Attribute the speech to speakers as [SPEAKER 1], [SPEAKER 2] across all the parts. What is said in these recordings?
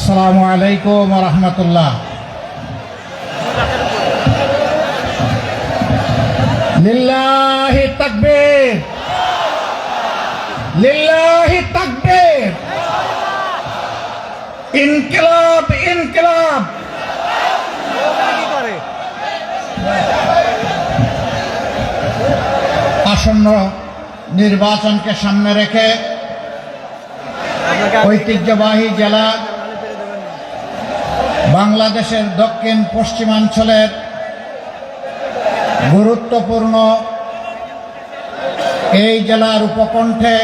[SPEAKER 1] আসসালামু আলাইকুম ওয়া রাহমাতুল্লাহ। লিল্লাহি তাকবীর, লিল্লাহি তাকবীর, ইনকিলাব ইনকিলাব। আসন্ন নির্বাচনকে সামনে রেখে ঐতিহ্যবাহী জেলা বাংলাদেশের দক্ষিণ পশ্চিমাঞ্চলের গুরুত্বপূর্ণ এই জেলার উপকণ্ঠে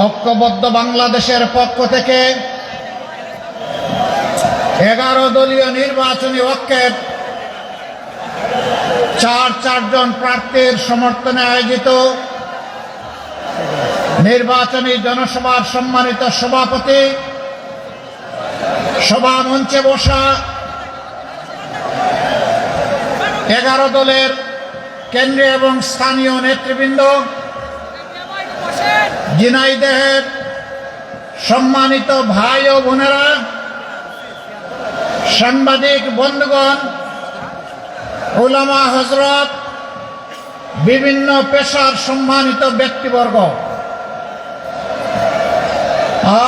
[SPEAKER 1] ঐক্যবদ্ধ বাংলাদেশের পক্ষ থেকে 11 দলীয় নির্বাচনী ঐক্যের চারজন প্রার্থীর সমর্থনে আয়োজিত নির্বাচনী জনসভার সম্মানিত সভাপতি, সভা মঞ্চে বসা 11 দলের কেন্দ্রীয় এবং স্থানীয় নেতৃবৃন্দ, ঝিনাইদহের সম্মানিত ভাই ও বোনেরা, সাংবাদিক বন্ধুগণ, উলামা হযরত, বিভিন্ন পেশার সম্মানিত ব্যক্তিবর্গ,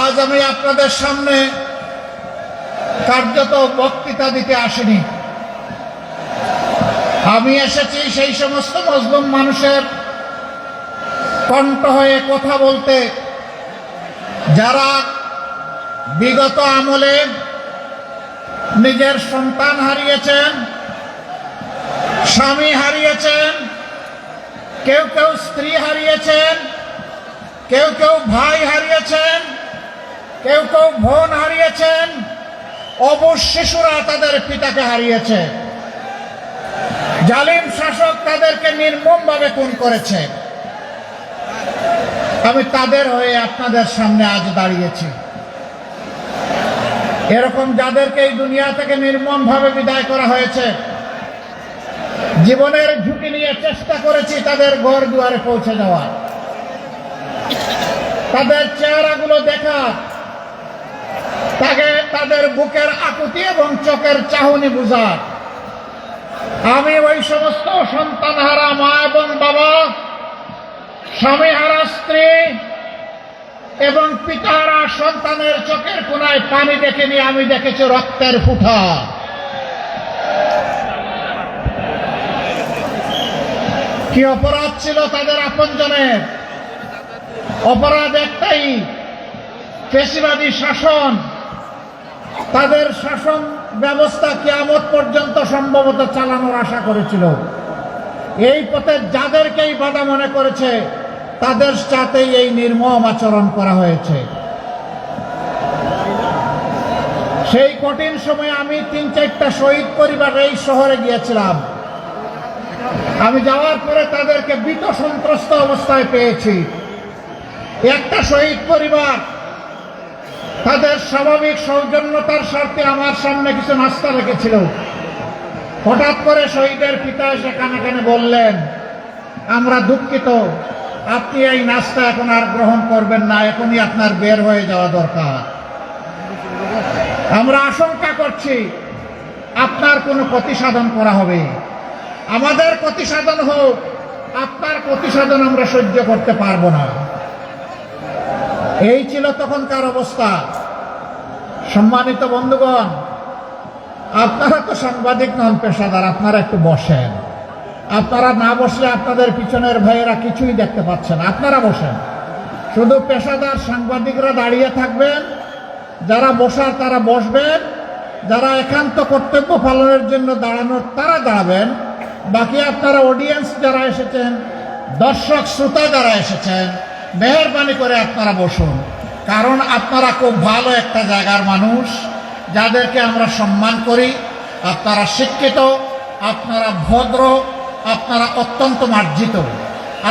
[SPEAKER 1] আজ আমি আপনাদের সামনে কার্যত বক্তৃতা দিতে আসিনি। আমি এসেছি সেই সমস্ত মজলুম মানুষের কণ্ঠ হয়ে কথা বলতে, যারা বিগত আমলে নিজের সন্তান হারিয়েছেন, স্বামী হারিয়েছেন, কেউ কেউ স্ত্রী হারিয়েছেন, কেউ কেউ ভাই হারিয়েছেন, কেউ কেউ বোন হারিয়েছেন, অবশ শিশুরা তাদের পিতাকে হারিয়েছে। জালিম শাসক তাদেরকে নির্মমভাবে খুন করেছে। আমি তাদের হয়ে আপনাদের সামনে আজ দাঁড়িয়েছি। এরকম যাদেরকে এই দুনিয়া থেকে নির্মমভাবে বিদায় করা হয়েছে, জীবনের ঝুঁকি নিয়ে চেষ্টা করেছি তাদের ঘর দুয়ারে পৌঁছে যাওয়া, তাদের চেহারাগুলো দেখা, তাদের বুকের আকুতি এবং চোখের চাহনি বুঝা। আমি ওই সমস্ত সন্তানহারা মা এবং বাবা, স্বামীহারা স্ত্রী এবং পিতাহারা সন্তানের চোখের কোনায় পানি দেখিনি, আমি দেখেছি রক্তের ফুটা। কি অপরাধ ছিল তাদের আপনজনের? অপরাধ একটাই, ফ্যাসিবাদী শাসন। তাদের শাসন ব্যবস্থা কিয়ামত পর্যন্ত সম্ভবত চালানোর আশা করেছিল। এই পথে যাদেরকেই বাধা মনে করেছে তাদের সাথেই এই নির্মম আচরণ করা হয়েছে। সেই কঠিন সময়ে আমি 3-4টা শহীদ পরিবার এই শহরে গিয়েছিলাম। আমি যাওয়ার পরে তাদেরকে ভীত সন্ত্রস্ত অবস্থায় পেয়েছি। একটা শহীদ পরিবার তাদের স্বাভাবিক সৌজন্যতার স্বার্থে আমার সামনে কিছু নাস্তা রেখেছিল। হঠাৎ করে শহীদের পিতা এসে কানে কানে বললেন, আমরা দুঃখিত, আপনি এই নাস্তা এখন আর গ্রহণ করবেন না, এখনই আপনার বের হয়ে যাওয়া দরকার। আমরা আশঙ্কা করছি আপনার কোনো ক্ষতি সাধন করা হবে। আমাদের ক্ষতি সাধন হোক, আপনার ক্ষতি সাধন আমরা সহ্য করতে পারবো না। এই ছিল তখনকার অবস্থা। সম্মানিত বন্ধুগণ, আপনারা তো সাংবাদিক নন, পেশাদার, আপনারা একটু বসেন। আপনারা না বসলে আপনাদের পিছনের ভাইয়েরা কিছুই দেখতে পাচ্ছেন। আপনারা বসেন, শুধু পেশাদার সাংবাদিকরা দাঁড়িয়ে থাকবেন। যারা বসার তারা বসবেন, যারা একান্ত কর্তব্য পালনের জন্য দাঁড়ানোর তারা দাঁড়াবেন। বাকি আপনারা অডিয়েন্স যারা এসেছেন, দর্শক শ্রোতা যারা এসেছেন, মেহেরবানি করে আপনারা বসুন। কারণ আপনারা খুব ভালো একটা জায়গার মানুষ, যাদেরকে আমরা সম্মান করি। আপনারা শিক্ষিত, আপনারা ভদ্র, আপনারা অত্যন্ত মার্জিত।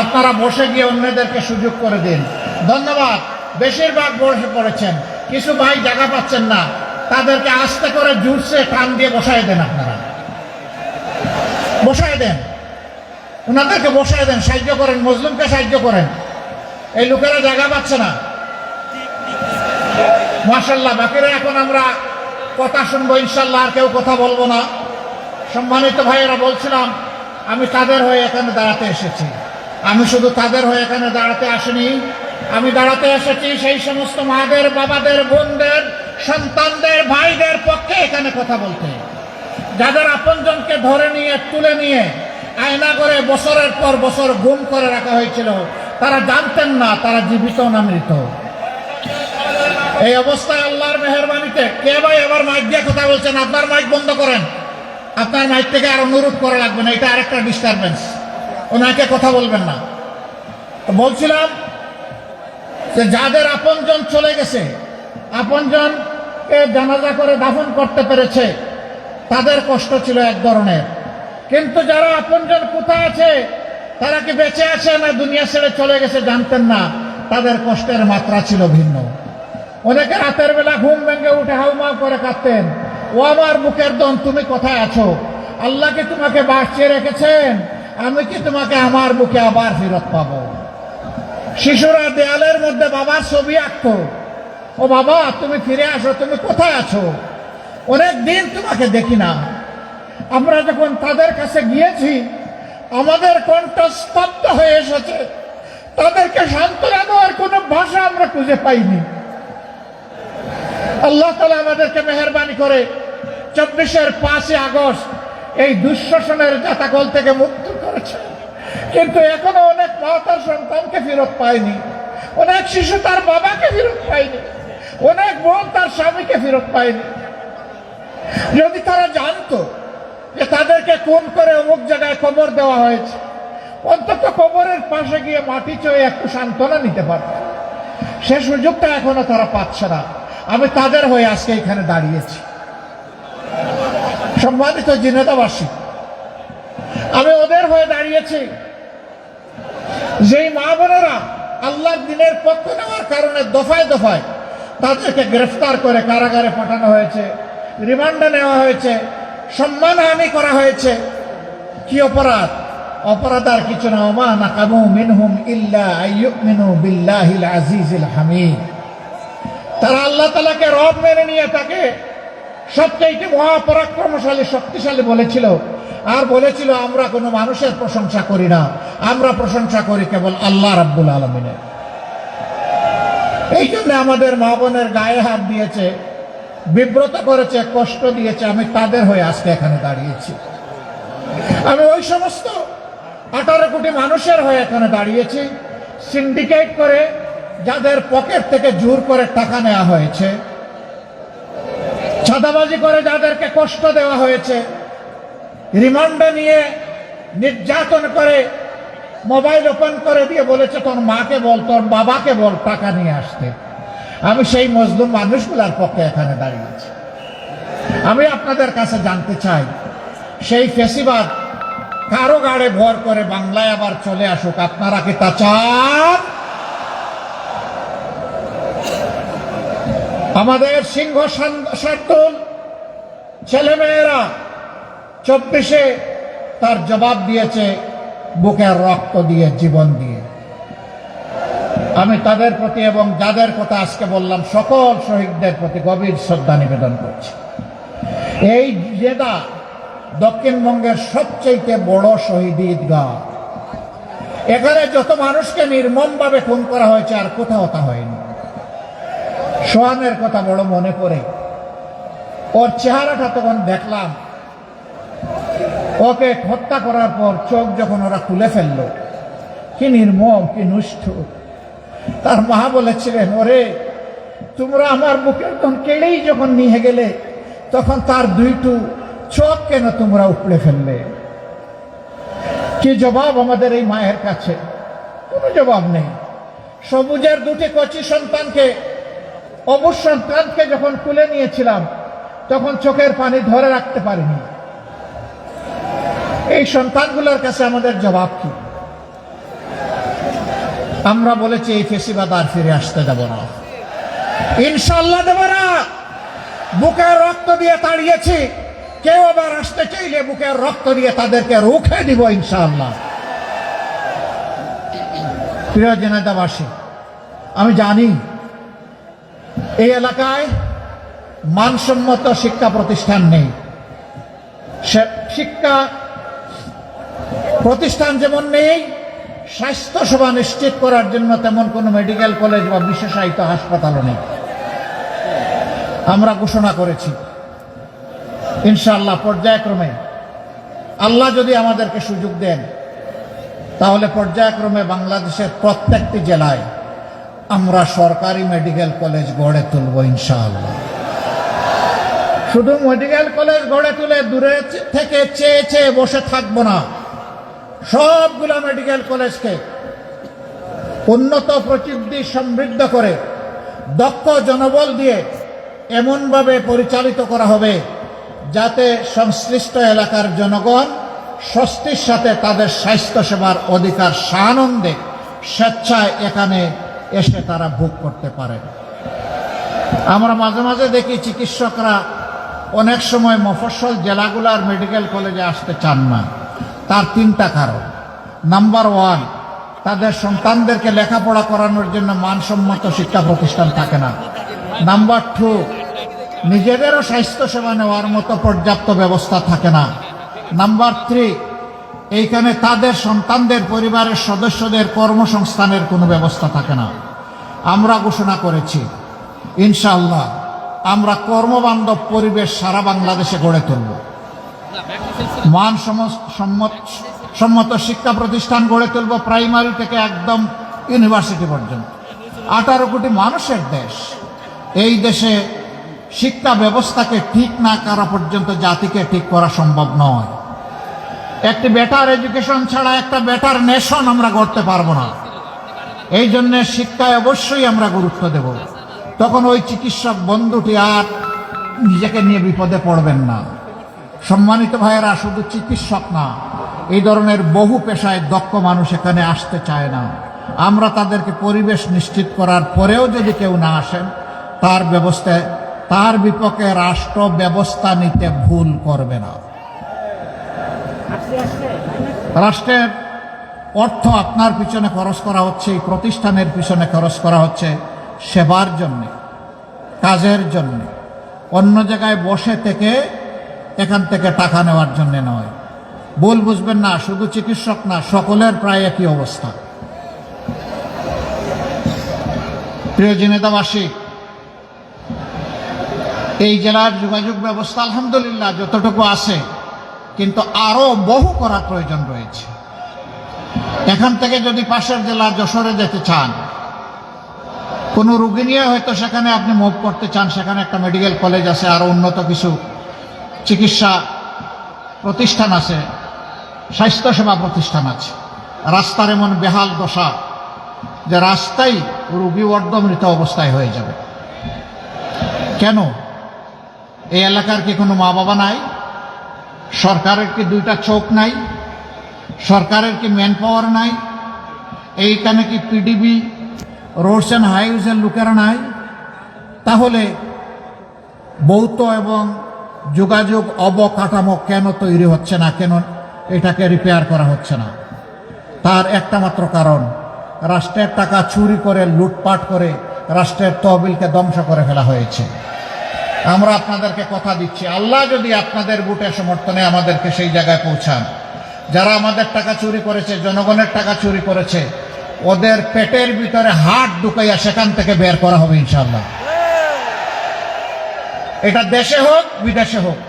[SPEAKER 1] আপনারা বসে গিয়ে অন্যদেরকে সুযোগ করে দিন। ধন্যবাদ। বেশিরভাগ বসে পড়েছেন, কিছু ভাই জায়গা পাচ্ছেন না, তাদেরকে আস্তে করে জুড়ছে টান দিয়ে বসায় দেন। আপনারা বসায় দেন, ওনাদেরকে বসায় দেন, সাহায্য করেন, মজলুমকে সাহায্য করেন। এই লোকেরা জায়গা পাচ্ছে না। মাশাআল্লাহ, বাকিরা এখন আমরা কথা শুনবো ইনশাআল্লাহ, আর কেউ কথা বলবো না। সম্মানিত ভাইয়েরা, বলছিলাম আমি তাদের হয়ে এখানে দাঁড়াতে এসেছি। আমি শুধু তাদের হয়ে এখানে দাঁড়াতে আসিনি, আমি দাঁড়াতে এসেছি সেই সমস্ত মাদের, বাবাদের, বোনদের, সন্তানদের, ভাইদের পক্ষে এখানে কথা বলতে, যাদের আপনজনকে ধরে নিয়ে, তুলে নিয়ে আয়না করে বছরের পর বছর গুম করে রাখা হয়েছিল। তারা জানতেন না তারা জীবিত না মৃত। এই অবস্থায় আল্লাহর মেহেরবানিতে, কে ভাই আবার মাইক দিয়ে কথা বলছেন? আপনার মাইক বন্ধ করেন। আপনার মাইক থেকে আর অনুরোধ করা লাগবে না, এটা আরেকটা ডিস্টারবেন্স। ওনাকে কথা বলবেন না। তো বলছিলাম যে যাদের আপনজন চলে গেছে, আপনজনকে জানাজা করে দাফন করতে পেরেছে, তাদের কষ্ট ছিল এক ধরনের। কিন্তু যারা আপনজন কোথায় আছে, তারা কি বেঁচে আছে না দুনিয়া ছেড়ে চলে গেছে জানতেন না, তাদের কষ্টের মাত্রা ছিল ভিন্ন। অনেকে রাতের বেলা ঘুম ভেঙে উঠে হাউমাউ করে কাঁদতেন, ও আমার বুকের দন, তুমি কোথায় আছো? আল্লাহ কি তোমাকে বাঁচিয়ে রেখেছেন? আমি কি তোমাকে আমার বুকে আবার ফেরত পাবো? শিশুরা দেয়ালের মধ্যে বাবার ছবি আঁকতো, ও বাবা তুমি ফিরে আসো, তুমি কোথায় আছো? অনেক দিন তোমাকে দেখি না। আমরা যখন তাদের কাছে গিয়েছি, আমাদের কণ্ঠ স্তব্ধ হয়ে এসেছে। তাদেরকে সান্ত্বনা দেওয়ার কোনো ভাষা আমরা খুঁজে পাইনি। আল্লাহ তাআলা আমাদেরকে মেহেরবানি করে 24-এর 5 আগস্ট এই দুঃশাসনের জাতাকল থেকে মুক্ত করেছে। কিন্তু এখনো অনেক মা তার সন্তানকে ফেরত পায়নি, অনেক শিশু তার বাবাকে ফেরত পায়নি, অনেক বোন তার স্বামীকে ফেরত পায়নি। যদি তারা জানতো যে তাদেরকে খুন করে অমুক জায়গায় কবর দেওয়া হয়েছে, অন্তত কবরের পাশে গিয়ে মাটি চয়ে একটু সান্ত্বনা নিতে পারত। সে সুযোগটা এখনো তারা পাচ্ছে না। আমি তাদের হয়ে আজকে এখানে দাঁড়িয়েছি। সম্মানিত জিনেদাবাসী, আমি ওদের হয়ে দাঁড়িয়েছি যেই মা বোনেরা আল্লাহর দ্বীনের পক্ষ নেওয়ার কারণে দফায় দফায় তাদেরকে গ্রেফতার করে কারাগারে পাঠানো হয়েছে, রিমান্ডে নেওয়া হয়েছে, সম্মানহানি করা হয়েছে। কি অপরাধ? অপরাধ আর কিছু না, ওমা নাকামু মিনহুম ইল্লা আইয়ুমিনু বিল্লাহিল আজিজিল হামিদ। তারা আল্লাহ তাআলাকে রব মেনে নিয়ে তাকে সবচেয়ে মহাপরাক্রমশালী, শক্তিশালী বলেছিল, আর বলেছিল আমরা কোনো মানুষের প্রশংসা করি না, আমরা প্রশংসা করি কেবল আল্লাহ রাব্বুল আলামিনের। এই জন্য আমাদের মা বোনের গায়ে হাত দিয়েছে, বিব্রত করেছে, কষ্ট দিয়েছে। আমি তাদের হয়ে আজকে এখানে দাঁড়িয়েছি। আমি ওই সমস্ত 18 কোটি মানুষের হয়ে এখানে দাঁড়িয়েছি, সিন্ডিকেট করে যাদের পকেট থেকে জোর করে টাকা নেওয়া হয়েছে, চাঁদাবাজি করে যাদেরকে কষ্ট দেওয়া হয়েছে, রিমান্ডে নিয়ে নির্যাতন করে মোবাইল ওপেন করে দিয়ে বলেছে তোর মাকে বল, তোর বাবাকে বল টাকা নিয়ে আসতে। আমি সেই মজলুম মানুষগুলোর পক্ষে এখানে দাঁড়িয়েছি। আমি আপনাদের কাছে জানতে চাই, সেই ফেসিবাদ কারো গাড়ে ভর করে বাংলায় আবার চলে আসুক, আপনারা কি তা চান? আমাদের সিংহ শার্দুল ছেলেমেয়েরা 24-এ তার জবাব দিয়েছে বুকের রক্ত দিয়ে, জীবন দিয়ে। আমি তাদের প্রতি এবং যাদের কথা আজকে বললাম সকল শহীদদের প্রতি গভীর শ্রদ্ধা নিবেদন করছি। এই জেলা দক্ষিণবঙ্গের সবচেয়ে বড় শহীদ ঈদগাহ। এখানে যত মানুষকে নির্মমভাবে খুন করা হয়েছে আর কোথাও তা হয়নি। সোহানের কথা বড় মনে পড়ে। ওর চেহারাটা তখন দেখলাম, ওকে হত্যা করার পর চোখ যখন ওরা তুলে ফেললো, কি নির্মম, কি নিষ্ঠুর। তার মা বলেছিলেন, ওরে তোমরা আমার বুকের কোন কেড়েই যখন নিয়ে গেলে তখন তার দুইটু চোখ কেন তোমরা উপড়ে ফেললে? কি জবাব আমাদের এই মায়ের কাছে? কোনো জবাব নেই। সবুজের দুটি কচি সন্তানকে, অবুজ সন্তানকে যখন তুলে নিয়েছিলাম তখন চোখের পানি ধরে রাখতে পারিনি। এই সন্তানগুলোর কাছে আমাদের জবাব কি? আমরা বলেছি এই ফেসিবাদ আর ফিরে আসতে দেব না, ইনশাল্লাহ দেব না। বুকের রক্ত দিয়ে তাড়িয়েছি, কেউ আবার আসতে চাইলে বুকের রক্ত দিয়ে তাদেরকে রুখে দিব ইনশাআল্লাহ। প্রিয় জেনেদাবাসী, আমি জানি এই এলাকায় মানসম্মত শিক্ষা প্রতিষ্ঠান নেই। শিক্ষা প্রতিষ্ঠান যেমন নেই, স্বাস্থ্যসেবা নিশ্চিত করার জন্য তেমন কোনো মেডিকেল কলেজ বা বিশেষায়িত হাসপাতালও নেই। আমরা ঘোষণা করেছি ইনশাআল্লাহ পর্যায়ক্রমে আল্লাহ যদি আমাদেরকে সুযোগ দেন, তাহলে পর্যায়ক্রমে বাংলাদেশের প্রত্যেকটি জেলায় আমরা সরকারি মেডিকেল কলেজ গড়ে তুলব ইনশাআল্লাহ। শুধু মেডিকেল কলেজ গড়ে তুলে দূরে থেকে চেয়ে চেয়ে বসে থাকবো না, সবগুলো মেডিকেল কলেজকে উন্নত প্রযুক্তি সমৃদ্ধ করে দক্ষ জনবল দিয়ে এমনভাবে পরিচালিত করা হবে যাতে সংশ্লিষ্ট এলাকার জনগণ স্বস্তির সাথে তাদের স্বাস্থ্যসেবার অধিকার সানন্দে স্বেচ্ছায় এখানে এসে তারা ভোগ করতে পারে। আমরা মাঝে মাঝে দেখি চিকিৎসকরা অনেক সময় মফস্বল জেলাগুলার মেডিকেল কলেজে আসতে চান না। তার তিনটা কারণ। নাম্বার ওয়ান, তাদের সন্তানদেরকে লেখাপড়া করানোর জন্য মানসম্মত শিক্ষা প্রতিষ্ঠান থাকে না। নাম্বার টু, নিজেদেরও স্বাস্থ্যসেবা নেওয়ার মতো পর্যাপ্ত ব্যবস্থা থাকে না। নাম্বার থ্রি, এইখানে তাদের সন্তানদের পরিবারের সদস্যদের কর্মসংস্থানের কোনো ব্যবস্থা থাকে না। আমরা ঘোষণা করেছি ইনশাআল্লাহ আমরা কর্মবান্ধব পরিবেশ সারা বাংলাদেশে গড়ে তুলব। মানসম্মত শিক্ষা প্রতিষ্ঠান গড়ে তুলব, প্রাইমারি থেকে একদম ইউনিভার্সিটি পর্যন্ত। 18 কোটি মানুষের দেশ। এই দেশে শিক্ষা ব্যবস্থাকে ঠিক না করা পর্যন্ত জাতিকে ঠিক করা সম্ভব নয়। একটি বেটার এডুকেশন ছাড়া একটা বেটার নেশন আমরা গড়তে পারবো না। এই জন্য শিক্ষায় অবশ্যই আমরা গুরুত্ব দেব। তখন ওই চিকিৎসক বন্ধুটি আর নিজেকে নিয়ে বিপদে পড়বেন না। সম্মানিত ভাইয়েরা, শুধু চিকিৎসক না, এই ধরনের বহু পেশায় দক্ষ মানুষ এখানে আসতে চায় না। আমরা তাদেরকে পরিবেশ নিশ্চিত করার পরেও যদি কেউ না আসেন, তার বিপক্ষে রাষ্ট্র ব্যবস্থা নিতে ভুল করবে না। রাষ্ট্রের অর্থ আপনার পিছনে খরচ করা হচ্ছে, এই প্রতিষ্ঠানের পিছনে খরচ করা হচ্ছে সেবার জন্য, কাজের জন্য। অন্য জায়গায় বসে থেকে এখান থেকে টাকা নেওয়ার জন্য নয়। ভুল বুঝবেন না, শুধু চিকিৎসক না, সকলের প্রায় একই অবস্থা। প্রিয় জেনেদাবাসী, এই জেলার যোগাযোগ ব্যবস্থা আলহামদুলিল্লাহ যতটুকু আছে, কিন্তু আরো বহু করার প্রয়োজন রয়েছে। এখান থেকে যদি পাশের জেলা যশোরে যেতে চান, কোনো রোগী নিয়ে হয়তো সেখানে আপনি মুভ করতে চান, সেখানে একটা মেডিকেল কলেজ আছে, আরো উন্নত কিছু চিকিৎসা প্রতিষ্ঠান আছে, স্বাস্থ্যসেবা প্রতিষ্ঠান আছে। রাস্তার এমন বেহাল দশা যে রাস্তায় রোগী অর্ধমৃত অবস্থায় হয়ে যাবে। কেন? এই এলাকার কি কোনো মা বাবা নাই? সরকারের কি দুইটা চোখ নাই? সরকারের কি ম্যান পাওয়ার নাই? এইখানে কি পিডিবি, রোডস অ্যান্ড হাইওয়েজের লোকেরা নাই? তাহলে ভৌত এবং যোগাযোগ অবকাঠামো কেন তৈরি হচ্ছে না, কেন এটাকে রিপেয়ার করা হচ্ছে না? তার একটা মাত্র কারণ, রাষ্ট্রের টাকা চুরি করে, লুটপাট করে রাষ্ট্রের তহবিলকে ধ্বংস করে ফেলা হয়েছে। আমরা আপনাদেরকে কথা দিচ্ছি, আল্লাহ যদি আপনাদের ভোটের সমর্থনে আমাদেরকে সেই জায়গায় পৌঁছান, যারা আমাদের টাকা চুরি করেছে, জনগণের টাকা চুরি করেছে, ওদের পেটের ভিতরে হাত ঢুকাইয়া সেখান থেকে বের করা হবে ইনশাআল্লাহ। এটা দেশে হোক বিদেশে হোক,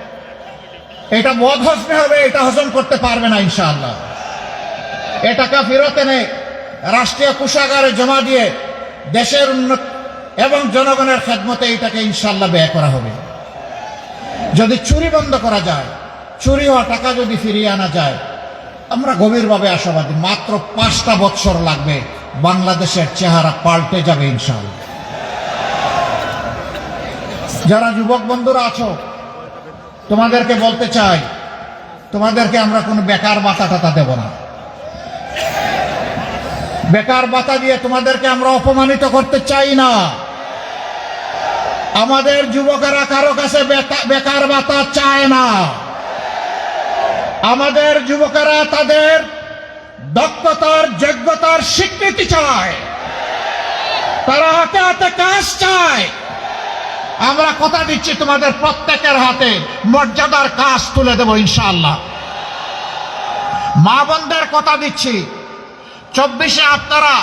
[SPEAKER 1] এটা বদ হজমে হবে, এটা হজম করতে পারবে না ইনশাআল্লাহ। এ টাকা ফেরত এনে রাষ্ট্রীয় কোষাগারে জমা দিয়ে দেশের উন্নত এবং জনগণের খেদমতে এটাকে ইনশাআল্লাহ ব্যয় করা হবে। যদি চুরি বন্ধ করা যায়, চুরি হওয়া টাকা যদি ফিরিয়ে আনা যায়, আমরা গভীরভাবে আশাবাদী মাত্র 5টা বছর লাগবে, বাংলাদেশের চেহারা পাল্টে যাবে ইনশাআল্লাহ। যারা যুবক বন্ধুরা আছো, তোমাদেরকে বলতে চাই, তোমাদেরকে আমরা কোনো বেকার ভাতা টাতা দেব না। বেকার ভাতা দিয়ে তোমাদেরকে আমরা অপমানিত করতে চাই না। আমাদের যুবকেরা কারো কাছে বেকার ভাতা চায় না। আমাদের যুবকেরা তাদের দক্ষতার, যোগ্যতার স্বীকৃতি চায়, তারা হাতে হাতে কাজ চায়। আমরা কথা দিচ্ছি তোমাদের প্রত্যেকের হাতে মর্যাদার কাজ তুলে দেব ইনশাআল্লাহ। মা বোনদের কথা দিচ্ছি, 24-এ আপনারা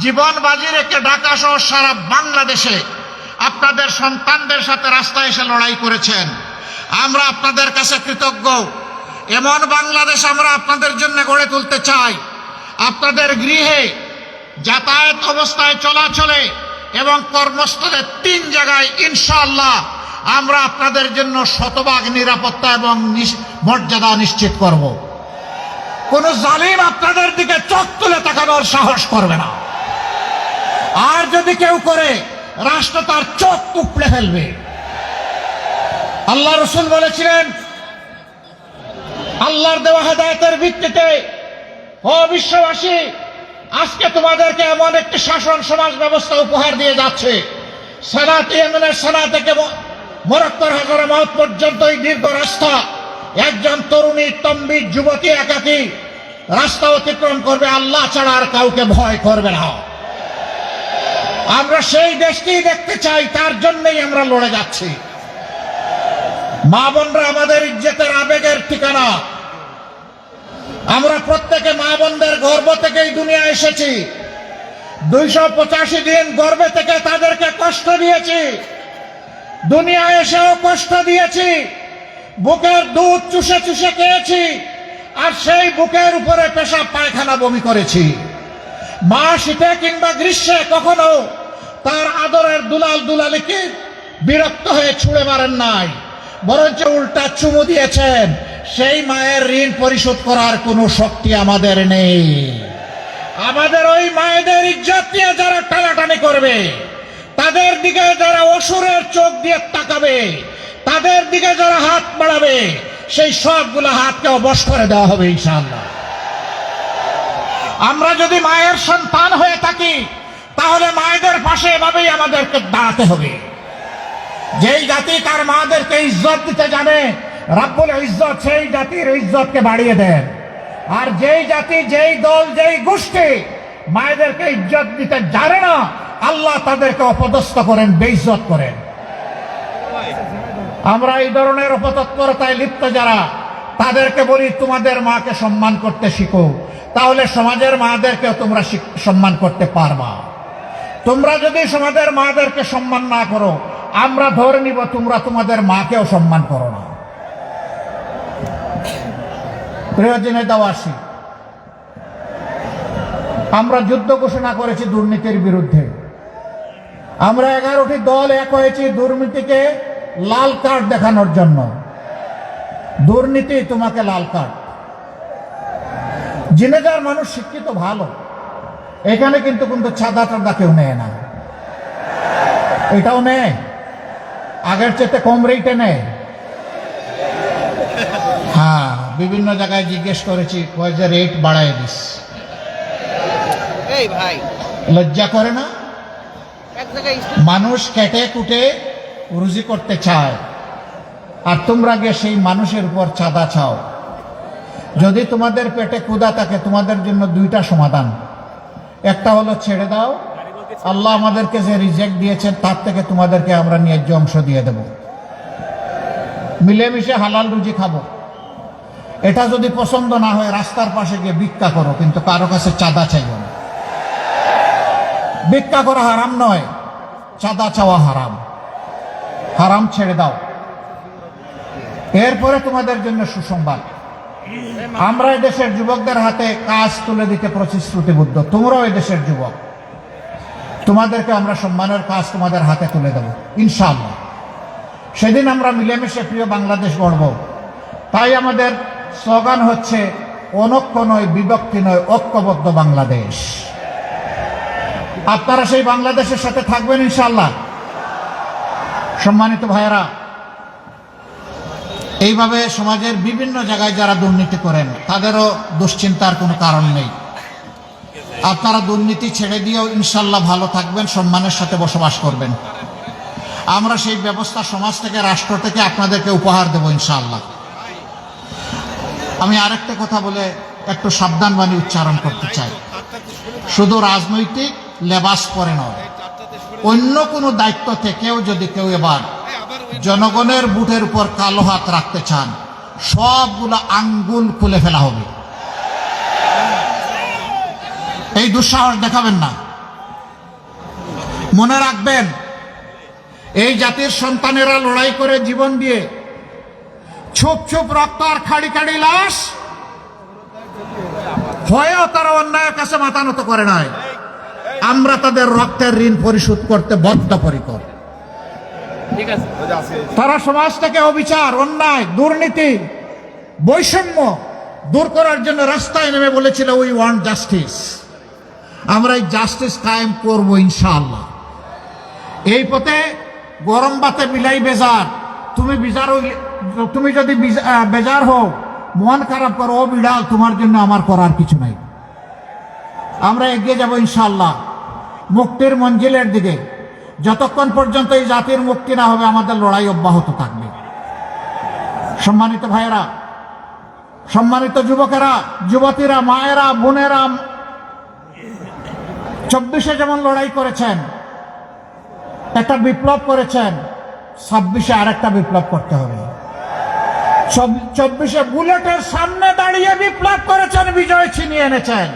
[SPEAKER 1] জীবন বাজি রেখে ঢাকা সহ সারা বাংলাদেশে আপনাদের সন্তানদের সাথে রাস্তায় এসে লড়াই করেছেন। আমরা আপনাদের কাছে কৃতজ্ঞ। এমন বাংলাদেশ আমরা আপনাদের জন্য গড়ে তুলতে চাই। আপনাদের গৃহে, যাতায়াত অবস্থায়, চলাচলে এবং কর্মস্থলে 3 জায়গায় ইনশাআল্লাহ আমরা আপনাদের জন্য শতভাগ নিরাপত্তা এবং মর্যাদা নিশ্চিত করব। কোন জালিম আপনাদের দিকে চোখ তুলে তাকানোর সাহস করবে না। আর যদি কেউ করে, রাষ্ট্র তার চোখ উপড়ে ফেলবে। আল্লাহ রাসূল বলেছিলেন, আল্লাহর দেওয়া হেদায়েতের ভিত্তিতে ও বিশ্ববাসী, আজকে তোমাদেরকে এমন একটি শাসন সমাজ ব্যবস্থা উপহার দিয়ে যাচ্ছে, সেনাত ইয়েমেনের সেনা থেকে মরক্কোর হাজারামাউত পর্যন্ত এই দীর্ঘ রাস্তা একজন তরুণী তম্বি যুবতী একাকী রাস্তা অতিক্রম করবে, আল্লাহ ছাড়া আর কাউকে ভয় করবে না। আমরা সেই দেশকেই দেখতে চাই, তার জন্যই আমরা লড়ে যাচ্ছি। মা বোনরা আমাদের ইজ্জতের আবেগের ঠিকানা। আমরা প্রত্যেকে মা বোনদের গর্ভ থেকেই দুনিয়া এসেছি। 285 দিন গর্ভে থেকে তাদেরকে কষ্ট দিয়েছি, দুনিয়া এসেও কষ্ট দিয়েছি, বুকের দুধ চুষে চুষে খেয়েছি, আর সেই বুকের উপরে পেশাব পায়খানা বমি করেছি। মা শীতে কিংবা গ্রীষ্মে কখনো তার আদরের দুলাল দুলালিকে বিরক্ত হয়ে ছুঁড়ে মারেন নাই, বরঞ্চ উল্টা চুমু দিয়েছেন। সেই মায়ের ঋণ পরিশোধ করার কোনো শক্তি আমাদের নেই। আমাদের ওই মায়েদের ইজ্জত নিয়ে যারা টানাটানি করবে, তাদের দিকে যারা অসুরের চোখ দিয়ে তাকাবে, তাদের দিকে যারা হাত বাড়াবে, সেই সবগুলো হাতকে অবশ করে দেওয়া হবে ইনশাআল্লাহ। আমরা যদি মায়ের সন্তান হয়ে থাকি, তাহলে মায়েদের পাশে এভাবেই আমাদেরকে দাঁড়াতে হবে। যেই জাতি তার মাদেরকে ইজ্জত দিতে জানে, রব্বুল ইজ্জত সেই জাতির ইজ্জতকে বাড়িয়ে দেন। আর যেই জাতি, যেই দল, যেই গোষ্ঠী মায়েদেরকে ইজ্জত দিতে জানে না, আল্লাহ তাদেরকে অপদস্থ করেন, বেইজ্জত করেন। আমরা এই ধরনের অপতৎপরতায় লিপ্ত যারা, তাদেরকে বলি তোমাদের মাকে সম্মান করতে শিখো, তাহলে সমাজের মাদেরকেও তোমরা সম্মান করতে পারবা। তোমরা যদি সমাজের মাদেরকে সম্মান না করো, আমরা ধরে নিব তোমরা তোমাদের মাকেও সম্মান করো না। প্রিয় জেনেদাওয়াসী, আমরা যুদ্ধ ঘোষণা করেছি দুর্নীতির বিরুদ্ধে। আমরা 11টি দল এক হয়েছি দুর্নীতিকে লাল কার্ড দেখানোর জন্য। দুর্নীতি তোমাকে লাল কার্ড। জেনেদার মানুষ শিক্ষিত ভালো, এখানে কিন্তু চাঁদা টাদা কেউ নেয় না। এটাও নেয়, আগের চেয়ে কম রেটে নেয়। হ্যাঁ, বিভিন্ন জায়গায় জিজ্ঞেস করেছি, কয় যে রেট বাড়ায় দিস। লজ্জা করে না? মানুষ কেটে কুটে রুজি করতে চায়, আর তোমরা গিয়ে সেই মানুষের উপর চাঁদা চাও। যদি তোমাদের পেটে ক্ষুধা থাকে, তোমাদের জন্য 2টা সমাধান। একটা হলো ছেড়ে দাও, আল্লাহ আমাদেরকে যে রিজেক্ট দিয়েছেন তার থেকে তোমাদেরকে আমরা ন্যায্য অংশ দিয়ে দেব, মিলেমিশে হালাল রুজি খাবো। এটা যদি পছন্দ না হয়, রাস্তার পাশে গিয়ে ভিক্ষা করো, কিন্তু কারো কাছে চাঁদা চাইও না। ভিক্ষা করা হারাম নয়, চাঁদা চাওয়া হারাম। হারাম ছেড়ে দাও। এরপরে তোমাদের জন্য সুসংবাদ, আমরা এই দেশের যুবকদের হাতে কাজ তুলে দিতে প্রতিশ্রুতিবদ্ধ। তোমরাও এই দেশের যুবক, তোমাদেরকে আমরা সম্মানের কাজ তোমাদের হাতে তুলে দেব ইনশাআল্লাহ। সেদিন আমরা মিলেমিশে প্রিয় বাংলাদেশ গড়ব। তাই আমাদের স্লোগান হচ্ছে, অনৈক্য নয়, বিভক্তি নয়, ঐক্যবদ্ধ বাংলাদেশ। আপনারা সেই বাংলাদেশের সাথে থাকবেন ইনশাআল্লাহ। সম্মানিত ভাইয়েরা, এইভাবে সমাজের বিভিন্ন জায়গায় যারা দুর্নীতি করেন, তাদেরও দুশ্চিন্তার কোনো কারণ নেই। আপনারা দুর্নীতি ছেড়ে দিয়েও ইনশাআল্লাহ ভালো থাকবেন, সম্মানের সাথে বসবাস করবেন। আমরা সেই ব্যবস্থা সমাজ থেকে, রাষ্ট্র থেকে আপনাদেরকে উপহার দেব ইনশাআল্লাহ। আমি আরেকটা কথা বলে একটু সাবধান বাণী উচ্চারণ করতে চাই। শুধু রাজনৈতিক লেবাস পরে নয়, অন্য কোনো দায়িত্ব থেকেও যদি কেউ এবার জনগণের বুটের উপর কালো হাত রাখতে চান, সবগুলো আঙ্গুল খুলে ফেলা হবে। এই দুঃসাহস দেখাবেন না। মনে রাখবেন, এই জাতির সন্তানেরা লড়াই করে জীবন দিয়ে ছুপ ছুপ রক্ত আর খাড়ি খাড়ি লাশ হয়েও তারা অন্যায়ের কাছে মাথা নত করে নাই। আমরা তাদের রক্তের ঋণ পরিশোধ করতে বদ্ধপরিকর। তারা সমাজ থেকে অবিচার, অন্যায়, দুর্নীতি, বৈষম্য দূর করার জন্য রাস্তায় নেমে বলেছিল, উই ওয়ান্ট জাস্টিস। আমরা এই জাস্টিস কায়েম করবো ইনশাআল্লাহ। এই পথে গরম বাতে মিলাই বেজার। তুমি যদি বেজার হও, মন খারাপ করো, ও বিড়াল, তোমার জন্য আমার করার কিছু নাই। আমরা এগিয়ে যাব ইনশাআল্লাহ মুক্তির মঞ্জিলের দিকে। যতক্ষণ পর্যন্ত এই জাতির মুক্তি না হবে, আমাদের লড়াই অব্যাহত থাকবে। সম্মানিত ভাইয়েরা, সম্মানিত যুবকেরা, যুবতীরা, মায়েরা, বোনেরা, 24-এ যেমন লড়াই করেছেন, একটা বিপ্লব করেছেন, 26-এ আরেকটা বিপ্লব করতে হবে। 24-এ বুলেটের সামনে দাঁড়িয়ে বিপ্লব করেছেন, বিজয় ছিনিয়ে এনেছেন।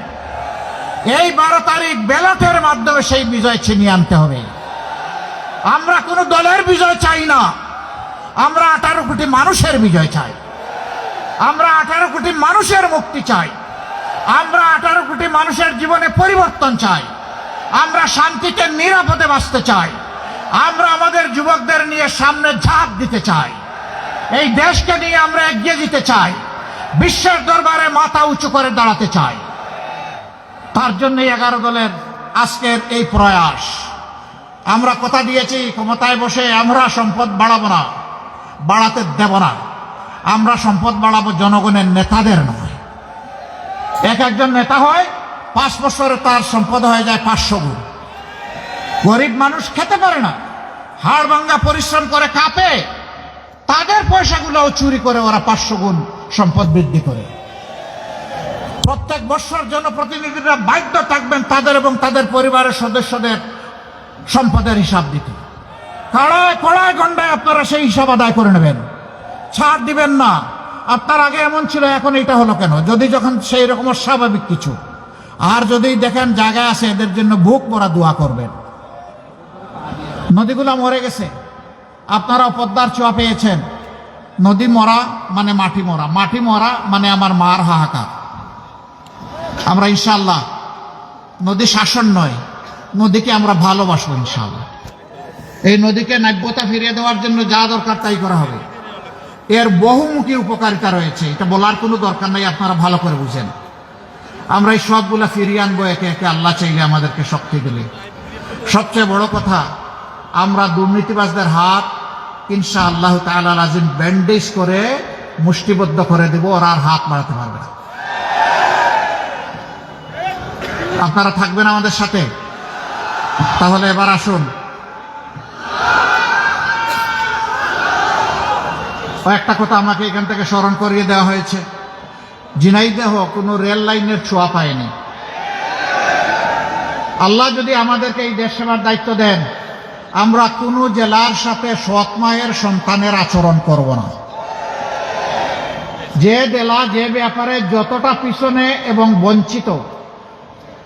[SPEAKER 1] এই 12 তারিখ ব্যালটের মাধ্যমে সেই বিজয় ছিনিয়ে আনতে হবে। আমরা কোনো দলের বিজয় চাই না, আমরা 18 কোটি মানুষের বিজয় চাই। আমরা 18 কোটি মানুষের মুক্তি চাই। আমরা 18 কোটি মানুষের জীবনে পরিবর্তন চাই। আমরা শান্তিতে নিরাপদে বাঁচতে চাই। আমরা আমাদের যুবকদের নিয়ে সামনে ঝাঁপ দিতে চাই। এই দেশকে নিয়ে আমরা এগিয়ে যেতে চাই। বিশ্বের দরবারে মাথা উঁচু করে দাঁড়াতে চাই। তার জন্য 11 দলের আজকের এই প্রয়াস। আমরা কথা দিয়েছি, ক্ষমতায় বসে আমরা সম্পদ বাড়াবো না, বাড়াতে দেব না। আমরা সম্পদ বাড়াবো জনগণের, নেতাদের নয়। একজন নেতা হয়, 5 বছরে তার সম্পদ হয়ে যায় 500 গুণ। গরিব মানুষ খেতে পারে না, হাড় ভাঙ্গা পরিশ্রম করে কাঁপে, তাদের পয়সাগুলোও চুরি করে ওরা 500 গুণ সম্পদ বৃদ্ধি করে। প্রত্যেক বছর জনপ্রতিনিধিরা বাধ্য থাকবেন তাদের এবং তাদের পরিবারের সদস্যদের সম্পদের হিসাব দিতে। কড়ায় কড়ায় গন্ডায় আপনারা সেই হিসাব আদায় করে নেবেন, ছাড় দিবেন না। আপনার আগে এমন ছিল, এখন এটা হলো কেন? যদি যখন সেই রকম স্বাভাবিক কিছু, আর যদি দেখেন জায়গায় আছে, এদের জন্য বুক ভরা দোয়া করবেন। নদীগুলা মরে গেছে, আপনারা পদ্মার ছোঁয়া পেয়েছেন। নদী মরা মানে মাটি মরা, মাটি মরা মানে আমার মার হাহাকার। আমরা ইনশাআল্লাহ, নদী শাসন নয়, নদীকে আমরা ভালোবাসবো ইনশাআল্লাহ। এই নদীকে নাব্যতা ফিরিয়ে দেওয়ার জন্য যা দরকার তাই করা হবে। এর বহুমুখী উপকারিতা রয়েছে, এটা বলার কোনো দরকার নাই, আপনারা ভালো করে বুঝেন। আমরা এই সবগুলা ফিরিয়ে আনবো একে একে, আল্লাহ চাইলে, আমাদেরকে শক্তি দিলে। সবচেয়ে বড় কথা, আমরা দুর্নীতিবাজদের হাত ইনশাআল্লাহ তাআলা আজিম ব্যান্ডেজ করে মুষ্টিবদ্ধ করে দেব, ওরা আর হাত বাড়াতে পারবে না। আপনারা থাকবেন আমাদের সাথে? তাহলে এবার আসুন, একটা কথা আমাকে এখান থেকে স্মরণ করিয়ে দেওয়া হয়েছে। ঝিনাইদহ কোনো রেল লাইনের ছোঁয়া পায়নি। আল্লাহ যদি আমাদেরকে এই দেশ সেবার দায়িত্ব দেন, আমরা কোনো জেলার সাথে সৎ মায়ের সন্তানের আচরণ করব না। যে জেলা যে ব্যাপারে যতটা পিছনে এবং বঞ্চিত,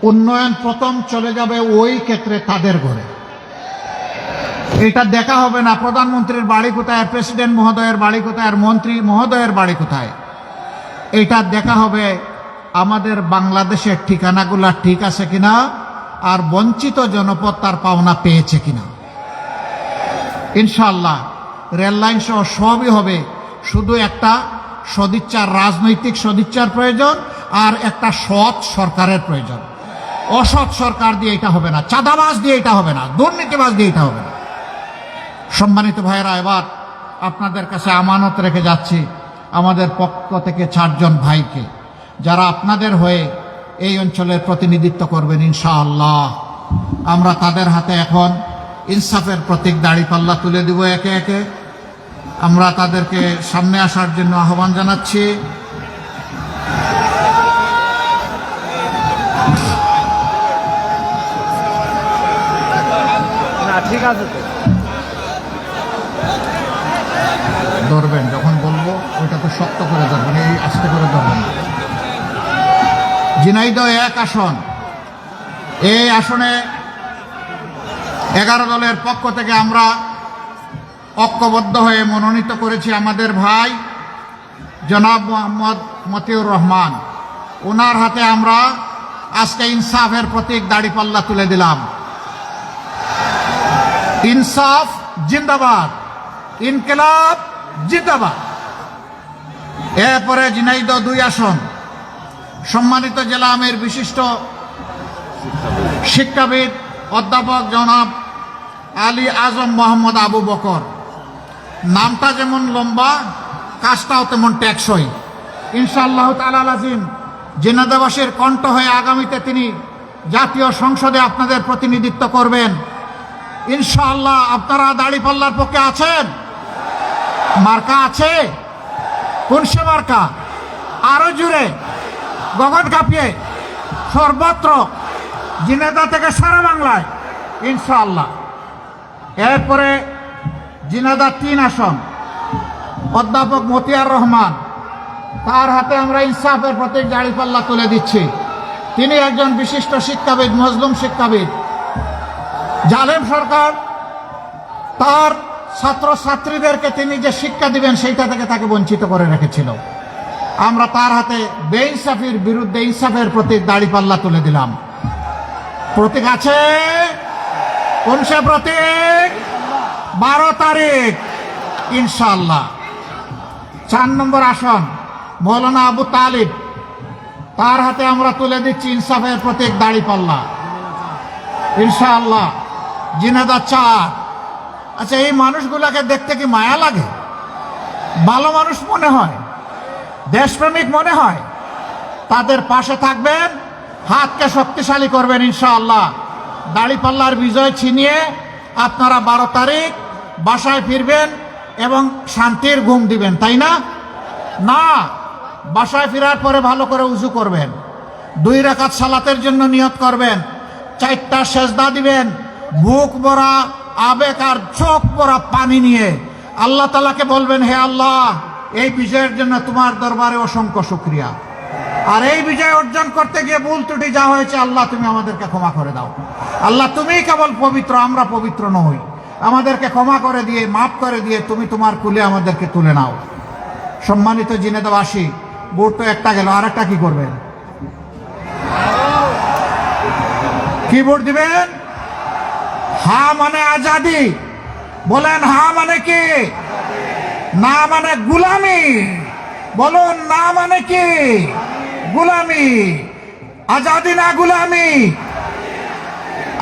[SPEAKER 1] উন্নয়ন প্রথম চলে যাবে ওই ক্ষেত্রে তাদের ঘরে। এটা দেখা হবে না প্রধানমন্ত্রীর বাড়ি কোথায়, প্রেসিডেন্ট মহোদয়ের বাড়ি কোথায়, আর মন্ত্রী মহোদয়ের বাড়ি কোথায়। এটা দেখা হবে আমাদের বাংলাদেশের ঠিকানাগুলা ঠিক আছে কিনা, আর বঞ্চিত জনপদ তার পাওনা পেয়েছে কিনা। ইনশাআল্লাহ রেল লাইন সহ সবই হবে। শুধু একটা সদিচ্ছার, রাজনৈতিক সদিচ্ছার প্রয়োজন, আর একটা সৎ সরকারের প্রয়োজন। অসৎ সরকার দিয়ে এটা হবে না, চাঁদাবাজ দিয়ে এটা হবে না, দুর্নীতিবাজ দিয়ে এটা হবে না। সম্মানিত ভাইয়েরা, এবার আপনাদের কাছে আমানত রেখে যাচ্ছি আমাদের পক্ষ থেকে 4 জন ভাইকে, যারা আপনাদের হয়ে এই অঞ্চলের প্রতিনিধিত্ব করবেন ইনশাআল্লাহ। আমরা তাদের হাতে এখন ইনসাফের প্রতীক দাড়িপাল্লা তুলে দিব একে একে। আমরা তাদেরকে সামনে আসার জন্য আহ্বান জানাচ্ছি।
[SPEAKER 2] ঠিক আছে তো।
[SPEAKER 1] ধরবেন যখন বলবো ওইটা তো শক্ত করে ধরবেন, এই আস্তে করে ধরবেন। ঝিনাইদহ 1 আসন, এই আসনে 11 দলের পক্ষ থেকে আমরা ঐক্যবদ্ধ হয়ে মনোনীত করেছি আমাদের ভাই জনাব মোহাম্মদ মতিউর রহমান। ওনার হাতে আমরা আজকে ইনসাফের প্রতীক দাড়িপাল্লা তুলে দিলাম। ইনসাফ জিন্দাবাদ, ইনকিলাব জিন্দাবাদ। এরপরে ঝিনাইদহ 2 আসন, সম্মানিত জেলা আমির বিশিষ্ট শিক্ষাবিদ অধ্যাপক জনাব আলী আজম মোহাম্মদ আবু বকর। নামটা যেমন লম্বা, কাজটাও তেমন টেকসই। ইনশাআল্লাহ তাআলা আজিম ঝিনাইদহবাসীর কণ্ঠ হয়ে আগামীতে তিনি জাতীয় সংসদে আপনাদের প্রতিনিধিত্ব করবেন। ইনশাআল্লাহ আপনারা দাড়িপাল্লার পক্ষে আছেন? মার্কা আছে? কোন সে মার্কা? আরো জুড়ে, গগন কাঁপিয়ে, সর্বত্র, ঝিনাইদহ থেকে সারা বাংলায় ইনশাআল্লাহ। এরপরে ঝিনাইদহ 3 আসন, অধ্যাপক মতিয়ার রহমান, তার হাতে আমরা ইনসাফের প্রতীক দাড়িপাল্লা তুলে দিচ্ছি। তিনি একজন বিশিষ্ট শিক্ষাবিদ, মজলুম শিক্ষাবিদ। জালেম সরকার তার ছাত্র ছাত্রীদেরকে তিনি যে শিক্ষা দিবেন সেইটা থেকে তাকে বঞ্চিত করে রেখেছিল। আমরা তার হাতে বেইনসাফির বিরুদ্ধে ইনসাফের প্রতীক দাড়িপাল্লা তুলে দিলাম। প্রতীক আছে? কোন সে প্রতীক? 12 তারিখ ইনশাআল্লাহ। 4 নম্বর আসন, মৌলানা আবু তালিব, তার হাতে আমরা তুলে দিচ্ছি ইনসাফের প্রতীক দাড়িপাল্লা ইনশাআল্লাহ। ঝিনাইদহ 4। আচ্ছা, এই মানুষগুলাকে দেখতে কি মায়া লাগে? ভালো মানুষ মনে হয়? দেশপ্রেমিক মনে হয়? তাদের পাশে থাকবেন, হাতকে শক্তিশালী করবেন ইনশাআল্লাহ। দাড়িপাল্লার বিজয় ছিনিয়ে আপনারা 12 তারিখ বাসায় ফিরবেন এবং শান্তির ঘুম দিবেন, তাই না? না, বাসায় ফেরার পরে ভালো করে উজু করবেন, 2 রাকাত সালাতের জন্য নিয়ত করবেন, 4টা সেজদা দিবেন, বুক ভরা আবেগ আর চোখ ভরা পানি নিয়ে আল্লাহ তাআলাকে বলবেন, হে আল্লাহ, এই বিজয়ের জন্য তোমার দরবারে অসংখ্য শুকরিয়া। আর এই বিজয় অর্জন করতে গিয়ে ভুল ত্রুটি যা হয়েছে আল্লাহ তুমি আমাদেরকে ক্ষমা করে দাও। আল্লাহ তুমিই কেবল পবিত্র, আমরা পবিত্র নই। আমাদেরকে ক্ষমা করে দিয়ে, মাফ করে দিয়ে তুমি তোমার কুলে আমাদেরকে তুলে নাও। সম্মানিত ঝিনাইদহবাসী, ভোট তো একটা গেল, আর একটা কি করবেন? কি ভোট দিবেন? হা মানে আজাদি। বলেন হা মানে কি? না মানে গুলামি। বলুন না মানে কি? গুলামি। আজাদি না গুলামি?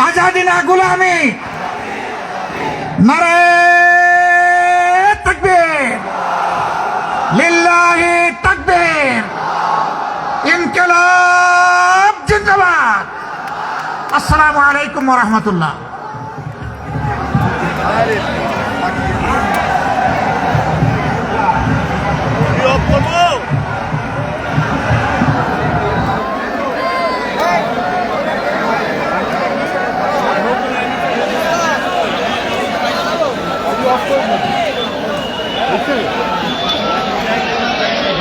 [SPEAKER 1] আজাদি না গুলামি? নারে তাকবীর, লিল্লাহি তাকবীর, ইনকিলাব জিন্দাবাদ। আসসালামু আলাইকুম ওয়া রাহমাতুল্লাহ।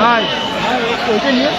[SPEAKER 2] ভাই ওইটা নিয়ে